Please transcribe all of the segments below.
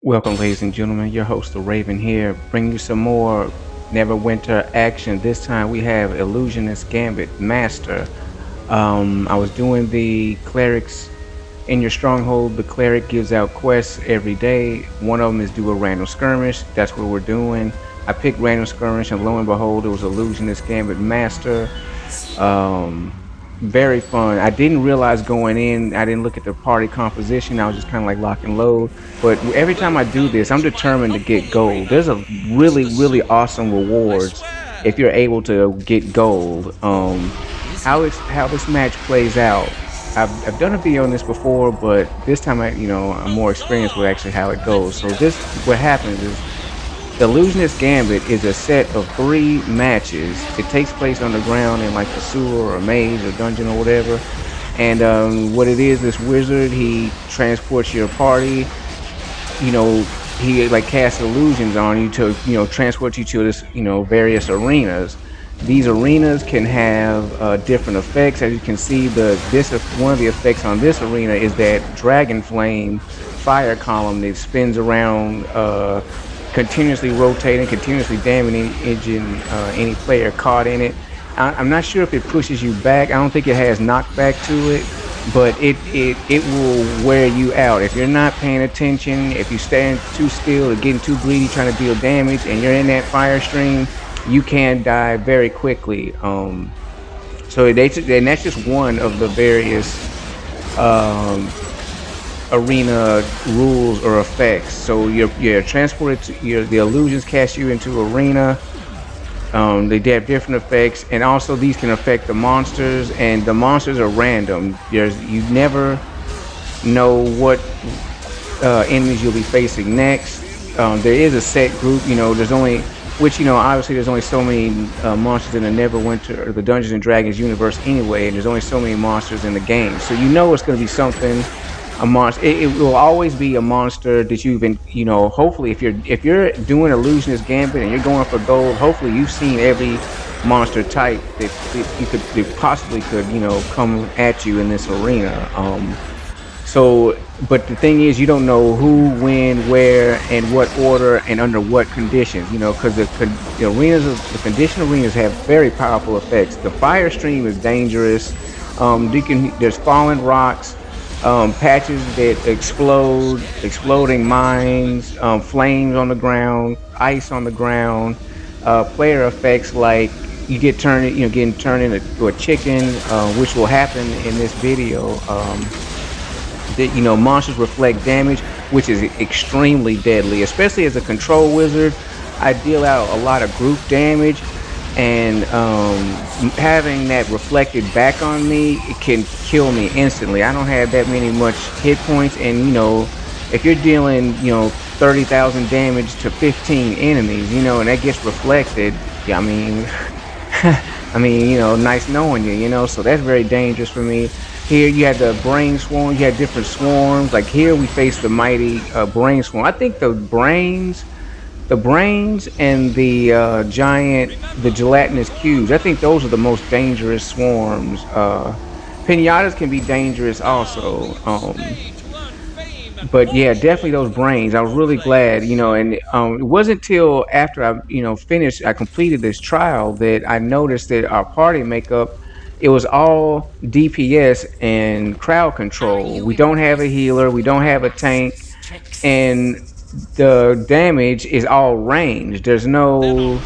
Welcome, ladies and gentlemen. Your host, the Raven, here, bringing you some more Neverwinter action. This time we have Illusionist Gambit Master. I was doing the clerics in your stronghold. The cleric gives out quests every day. One of them is do a random skirmish. That's what we're doing. I picked random skirmish, and lo and behold, it was Illusionist Gambit Master. Um, Very fun. I didn't realize going in, I didn't look at the party composition. I was just kind of like lock and load. But every time I do this, I'm determined to get gold. There's a really awesome rewards if you're able to get gold. How this match plays out. I've done a video on this before, but this time I'm more experienced with actually how it goes. So this what happens is the Illusionist Gambit is a set of 3 matches. It takes place underground in like the sewer or maze or dungeon or whatever. And what it is, this wizard, he transports your party. You know, he like casts illusions on you to, transport you to this, various arenas. These arenas can have different effects. As you can see, one of the effects on this arena is that dragon flame fire column that spins around. Continuously rotating, continuously damaging any player caught in it. I'm not sure if it pushes you back. I don't think it has knockback to it, but it will wear you out if you're not paying attention. If you stand too still or getting too greedy trying to deal damage, and you're in that fire stream, you can die very quickly. And that's just one of the various arena rules or effects. So you're transported to the illusions cast you into arena. They have different effects, and also these can affect the monsters, and the monsters are random. You never know what enemies you'll be facing next. There is a set group, there's only obviously there's only so many monsters in the Neverwinter or the Dungeons and Dragons universe anyway, and there's only so many monsters in the game. So it's going to be something, a monster. It will always be a monster that you've been, hopefully if you're doing Illusionist Gambit and you're going for gold, hopefully you've seen every monster type that possibly could, come at you in this arena. But the thing is, you don't know who, when, where, and what order, and under what conditions, because the conditioned arenas have very powerful effects. The fire stream is dangerous. There's fallen rocks, patches that exploding mines, flames on the ground, ice on the ground, player effects like getting turned into a chicken, which will happen in this video. Monsters reflect damage, which is extremely deadly, especially as a control wizard. I deal out a lot of group damage, and having that reflected back on me, it can kill me instantly. I don't have that much hit points, and if you're dealing 30,000 damage to 15 enemies, and that gets reflected, I mean nice knowing you, so that's very dangerous for me. Here you had the brain swarm. You had different swarms. Like here we face the mighty brain swarm. I think the brains and the gelatinous cubes, I think those are the most dangerous swarms. Pinatas can be dangerous also. But yeah, definitely those brains. I was really glad, and it wasn't till after I completed this trial that I noticed that our party makeup, it was all DPS and crowd control. We don't have a healer, we don't have a tank, and the damage is all ranged. There's no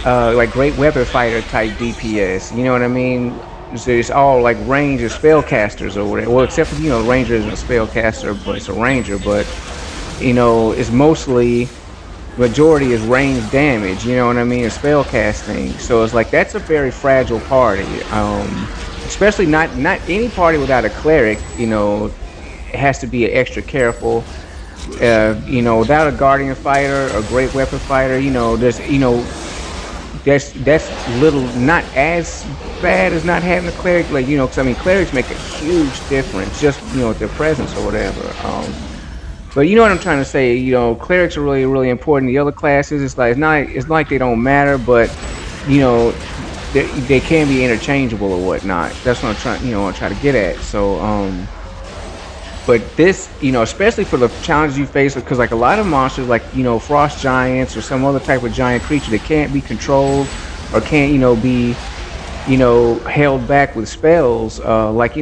like great weapon fighter type DPS. You know what I mean? So it's all like range of spellcasters or whatever. Well, except for ranger isn't a spellcaster, but it's a ranger. But it's mostly majority is range damage. You know what I mean? And spell casting. So it's like that's a very fragile party. Especially not any party without a cleric. It has to be extra careful. Without a guardian fighter or great weapon fighter, that's little, not as bad as not having a cleric, like because clerics make a huge difference just with their presence or whatever. But you know what I'm trying to say. Clerics are really important. The other classes, it's like they don't matter, but they can be interchangeable or whatnot. That's what I'm trying to get at. So But this, especially for the challenges you face, because like a lot of monsters, like frost giants or some other type of giant creature that can't be controlled or can't, be held back with spells. Like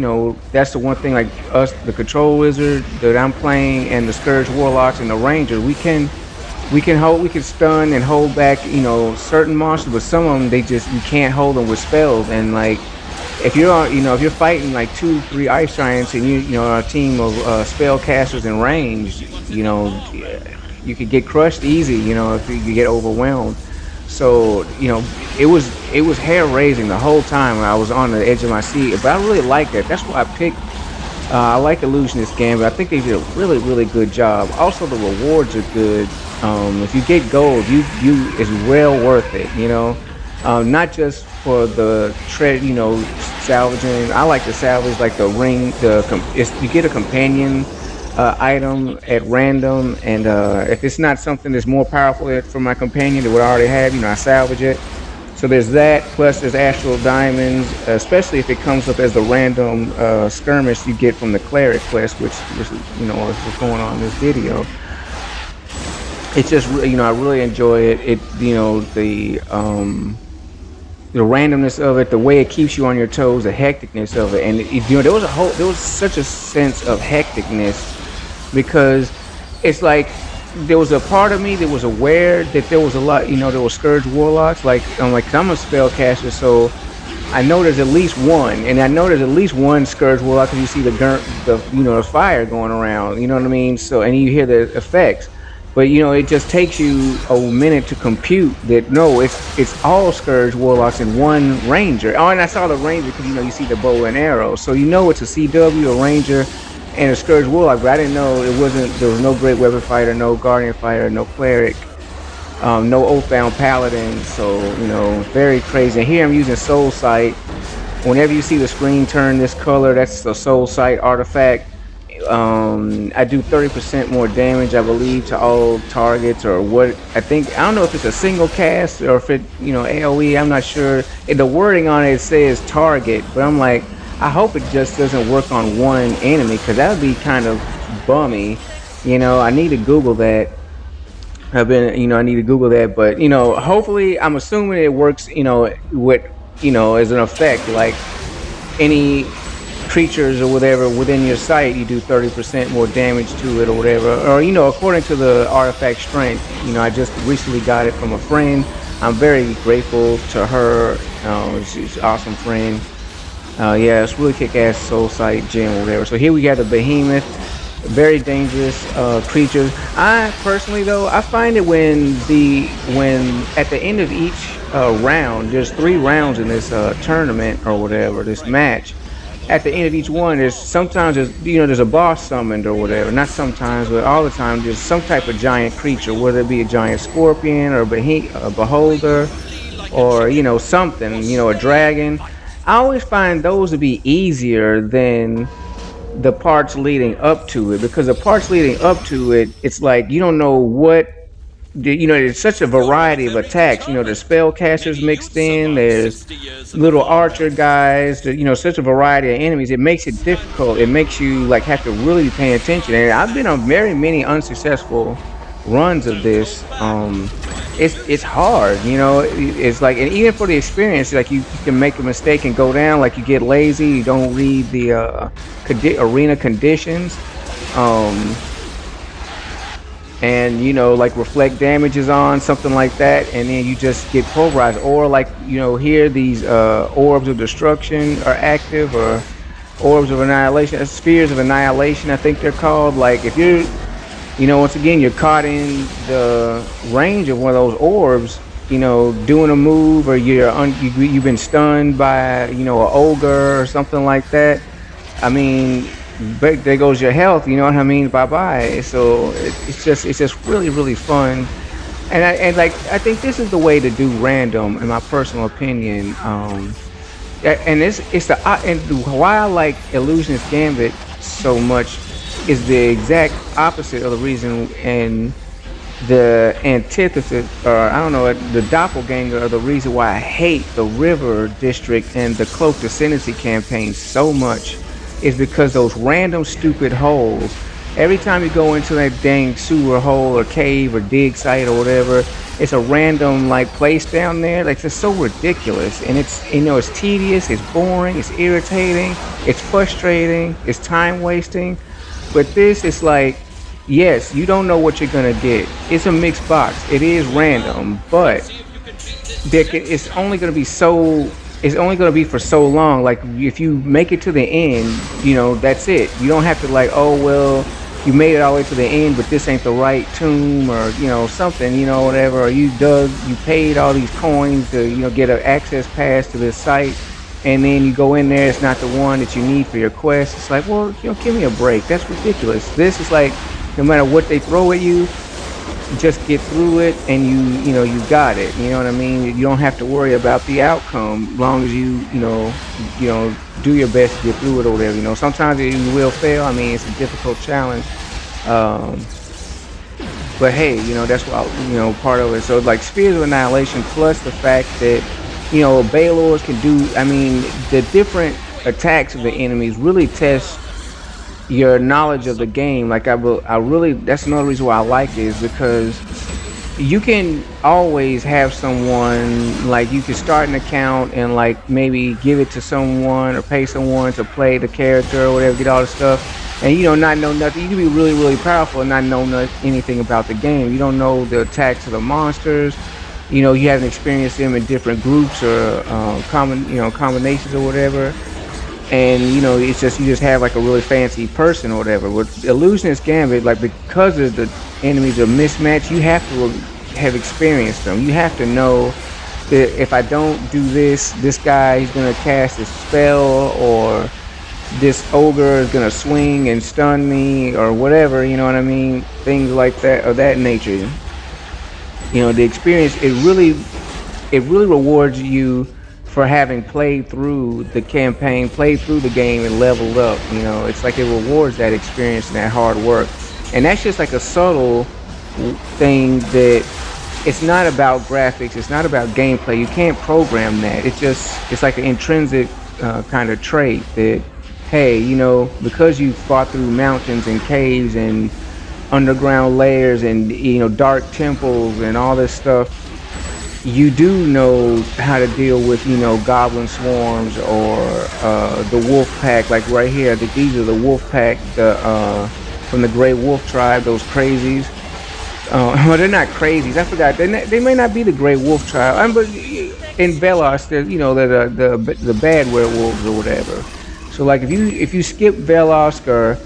that's the one thing. Like us, the control wizard that I'm playing, and the scourge warlocks and the ranger, we can stun and hold back, certain monsters, but some of them they just you can't hold them with spells. And like if you're on, if you're fighting like 2, 3 ice giants and you are a team of spellcasters in range, you could get crushed easy, if you get overwhelmed. So it was hair raising the whole time. I was on the edge of my seat, but I really like that. That's why I picked. I like Illusionist Gambit. I think they did a really, really good job. Also, the rewards are good. If you get gold, you it's well worth it. Not just for the trade. Salvaging. I like to salvage like the ring. You get a companion item at random, and if it's not something that's more powerful for my companion that would already have, I salvage it. So there's that, plus there's astral diamonds, especially if it comes up as the random skirmish you get from the cleric quest, which is, what's going on in this video. It's just, I really enjoy it. The randomness of it, the way it keeps you on your toes, the hecticness of it, and there was such a sense of hecticness because it's like there was a part of me that was aware that there was a lot, there was scourge warlocks. Like I'm a spellcaster, so I know there's at least one, and I know there's at least one scourge warlock because you see the fire going around. You know what I mean? So and you hear the effects, but it just takes you a minute to compute that no, it's all scourge warlocks and one ranger. Oh, and I saw the ranger because you see the bow and arrow, so it's a CW, a ranger, and a scourge warlock. But I didn't know there was no great weapon fighter, no guardian fighter, no cleric, no oathbound paladin. So very crazy. And here I'm using soul sight. Whenever you see the screen turn this color, that's the soul sight artifact. I do 30% more damage, I believe, to all targets, or what I think. I don't know if it's a single cast or if it AoE. I'm not sure. The wording on it says target, but I'm like, I hope it just doesn't work on one enemy, because that would be kind of bummy. I need to Google that. I need to Google that, but hopefully, I'm assuming it works. With as an effect, like any creatures or whatever within your sight, you do 30% more damage to it or whatever, or according to the artifact strength. I just recently got it from a friend. I'm very grateful to her. She's an awesome friend. Yeah, it's really kick-ass soul sight gem or whatever. So here we got the behemoth, very dangerous creatures. I personally though, I find it when at the end of each round, there's 3 rounds in this tournament or whatever, this match. At the end of each one, there's a boss summoned or whatever. Not sometimes, but all the time, there's some type of giant creature, whether it be a giant scorpion or a beholder, or something, a dragon. I always find those to be easier than the parts leading up to it, because the parts leading up to it, it's like you don't know what. There's such a variety of attacks. There's spellcasters mixed in. There's little archer guys. Such a variety of enemies. It makes it difficult. It makes you have to really pay attention. And I've been on very many unsuccessful runs of this. It's hard. It's like, and even for the experience, like you can make a mistake and go down. Like you get lazy. You don't read the arena conditions. And like reflect damage is on, something like that, and then you just get pulverized. Or like here these orbs of destruction are active, or orbs of annihilation, spheres of annihilation, I think they're called. Like if you're once again you're caught in the range of one of those orbs, doing a move, or you've been stunned by an ogre or something like that. I mean, but there goes your health, you know what I mean? Bye bye. So it's just really, really fun, and I think this is the way to do random, in my personal opinion. And why I like Illusionist Gambit so much is the exact opposite of the reason, and the antithesis, or I don't know, the doppelganger of the reason why I hate the River District and the Cloaked Ascendancy campaign so much. is because those random stupid holes. Every time you go into that dang sewer hole or cave or dig site or whatever, it's a random like place down there. Like it's so ridiculous, and it's it's tedious, it's boring, it's irritating, it's frustrating, it's time wasting. But this is like, yes, you don't know what you're gonna get. It's a mixed box. It is random, but it's only gonna be so. It's only gonna be for so long. Like if you make it to the end, that's it. You don't have to like, oh well, you made it all the way to the end, but this ain't the right tomb or something, whatever. Or you paid all these coins to get an access pass to this site, and then you go in there, it's not the one that you need for your quest. It's like, well, give me a break. That's ridiculous. This is like, no matter what they throw at you, just get through it, and you got it. You know what I mean? You don't have to worry about the outcome, as long as you do your best to get through it or whatever. Sometimes you will fail. I mean, it's a difficult challenge. Um, but hey, that's what part of it. So like Spears of Annihilation, plus the fact that Baylors can do. I mean, the different attacks of the enemies really test your knowledge of the game. Like I really, that's another reason why I like it, is because you can always have someone, like you can start an account and like maybe give it to someone or pay someone to play the character or whatever, get all the stuff, and not know nothing. You can be really, really powerful and not know anything about the game. You don't know the attacks of the monsters. You haven't experienced them in different groups or combinations or whatever. And it's just, you just have like a really fancy person or whatever. With Illusionist Gambit, like because of the enemies are mismatched, you have to have experienced them. You have to know that if I don't do this guy, he's gonna cast a spell, or this ogre is gonna swing and stun me, or whatever. You know what I mean? Things like that, of that nature. The experience, it really rewards you for having played through the campaign, played through the game, and leveled up. It's like it rewards that experience and that hard work. And that's just like a subtle thing, that it's not about graphics, it's not about gameplay. You can't program that. It's like an intrinsic kind of trait that, hey, because you fought through mountains and caves and underground lairs and dark temples and all this stuff, you do know how to deal with goblin swarms or the wolf pack. Like right here, these are the wolf pack, from the Grey Wolf tribe, those crazies. Well, they're not crazies. I forgot. They may not be the Grey Wolf tribe. But in Velos, they're the bad werewolves or whatever. So like if you skip Velosk, or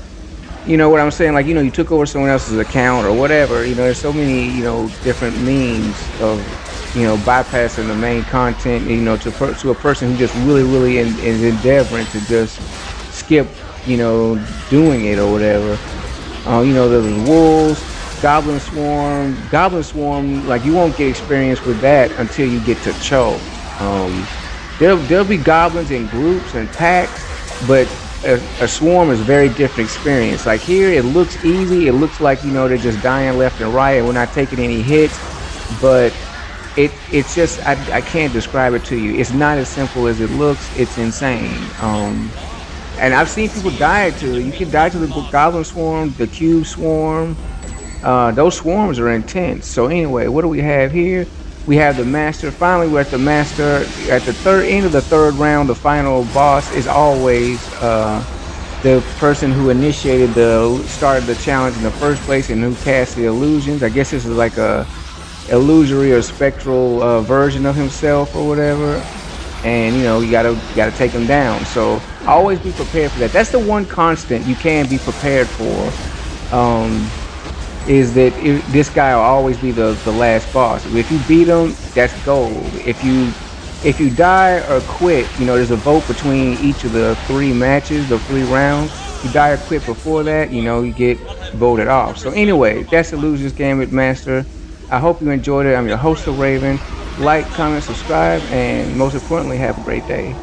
what I'm saying, like you took over someone else's account or whatever. There's so many different means of bypassing the main content, to a person who just really is endeavoring to just skip, doing it or whatever. There's wolves, goblin swarm, like you won't get experience with that until you get to Cho. There'll be goblins in groups and packs, but a swarm is a very different experience. Like here, it looks easy. It looks like they're just dying left and right, and we're not taking any hits, but it's just, I can't describe it to you. It's not as simple as it looks. It's insane. And I've seen people die to it. You can die to the goblin swarm, the cube swarm. Those swarms are intense. So anyway, what do we have here? We have the master. Finally, we're at the master. At the end of the third round, the final boss is always the person who started the challenge in the first place and who cast the illusions. I guess this is like a illusory or spectral version of himself or whatever, and you gotta take him down. So always be prepared for that. That's the one constant you can be prepared for, is that this guy will always be the last boss. If you beat him, that's gold. If you die or quit, there's a vote between each of the 3 matches, the 3 rounds. If you die or quit before that, you get voted off. So anyway, that's Illusionist Gambit Master. I hope you enjoyed it. I'm your host, Raven. Like, comment, subscribe, and most importantly, have a great day.